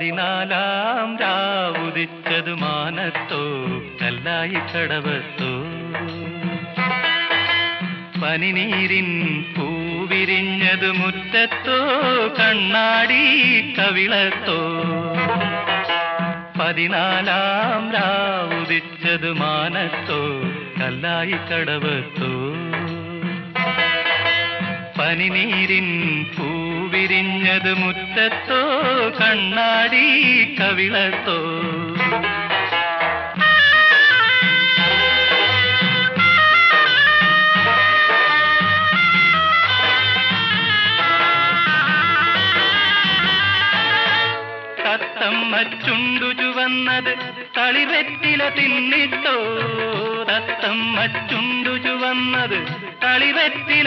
പതിനാലാം രാവുദിച്ചതു മാനത്തോ കല്ലായി കടവത്തോ പനിനീരിൻ പൂവിരിഞ്ഞതു മുറ്റത്തോ കണ്ണാടി കവിളത്തോ പതിനാലാം രാവുദിച്ചതു മാനത്തോ കല്ലായി കടവത്തോ പനിനീരിൻ പൂവിരിഞ്ഞതു മുറ്റത്തോ കണ്ണാടി കവിളത്തോ തത്തമ്മ ചുണ്ടു ചുവന്നത് തളിവെറ്റില തിന്നിട്ടോ തത്തമ്മ ചുണ്ടു ചുവന്നത് തളിവെറ്റില